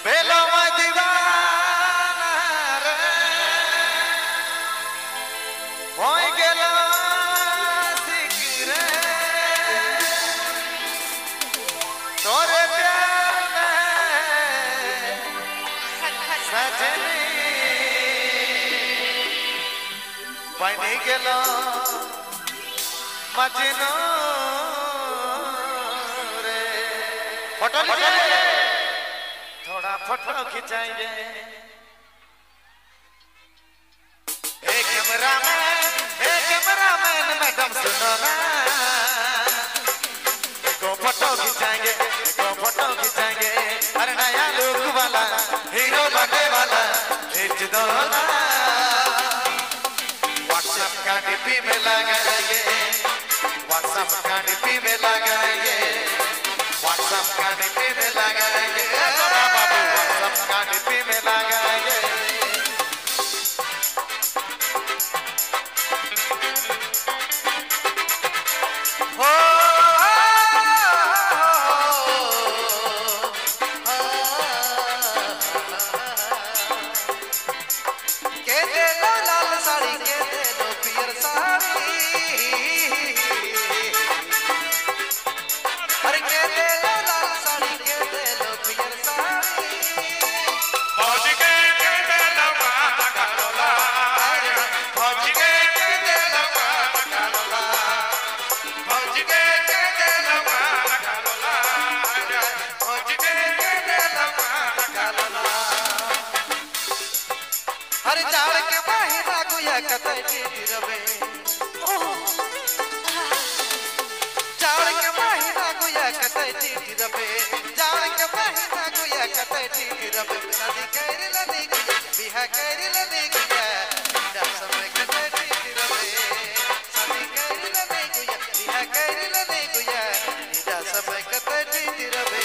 बेलो मैं दीवाना रे होई गेलो सिकरे तोरे प्यार में सजनी बनी गेलो मजनू रे। फोटो लीजिए, थोड़ा फोटो खिंचाएंगे। कैमरामैन मैडम सुनो ना, देखो फोटो खिंचाएंगे, देखो फोटो खिंचाएंगे। अरे नया लुक वाला हीरो बनने वाला खींच दो ना। व्हाट्सएप का डीपी में लगाएंगे, व्हाट्सएप का डीपी में लगाएंगे, व्हाट्सएप का डीपी में लगाएंगे बाबू, व्हाट्सएप का डीपी में लगाएंगे। हो के दे लो लाल साड़ी, के दे लो पियर साड़ी, अरे के दे लो लाल साड़ी, के दे लो पियर साड़ी। फौज के दे लो माला कालोला, फौज के दे लो माला कालोला, फौज के दे लो माला कालोला, फौज के दे लो माला कालोला। हर जाड़ के महीना गुया कतई रवे, जाड़ के महीना गुया कतई रवे, जाड़ के महीना गुया कतई रवे। शादी कर लनी गुया, बिहा कर लनी गुया, जब समय कतई रवे। शादी कर लनी गुया, बिहा कर लनी गुया, जब समय कतई रवे।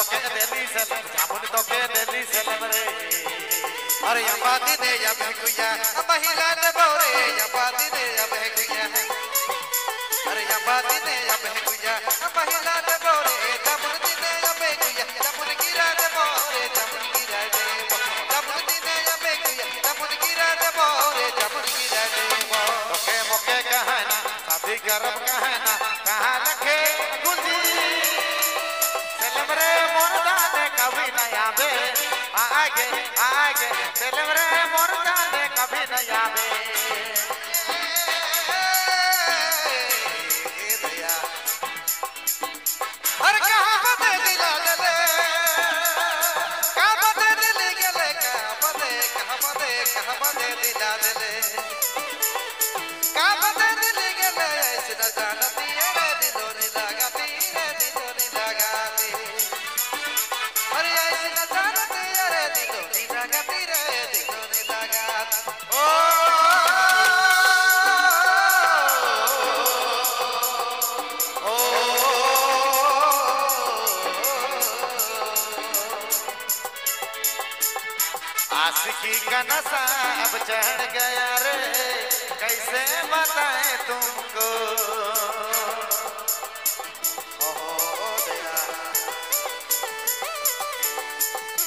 के दिल्ली से जामुन तो के दिल्ली से रे अरे अंबादी ने या भेकुया महिला ने बोरे अंबादी ने या भेकुया अरे अंबादी ने या भेकुया महिला ने बोरे जामुन ने या भेकुया जामुन गिरा ने बोरे जामुन गिरा ने जामुन ने या भेकुया जामुन गिरा ने बोरे जामुन गिरा ने ओके मोके कहना शादी करब कहना कहां रखे गुंजी सेलमरे मोरदा ने कभी न आवे आगे आगे सेलमरे मोरदा ने कभी न आवे दया हर कहां बदे दिला ले कहां बदे दिल गेले कहां बदे दिला ले कहां बदे दिल गेले ऐसे जानती है दिलों ने लगाती अरे ऐसे न जानती अरे दिलों ने लगाती ओ आशिकी का नशा अब चढ़ गया रे कैसे बताएं तुमको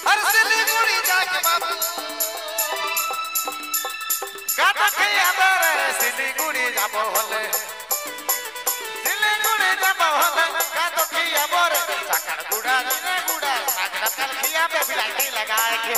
हर सिलीगुड़ी जाके बाबू काटा के अंदर सिलीगुड़ी जाबो होले सिलीगुड़ी जाबो होले काटो के अंदर साकर गुड़ा ने गुड़ा सागर कल खिया पे बिलाटी लगाए के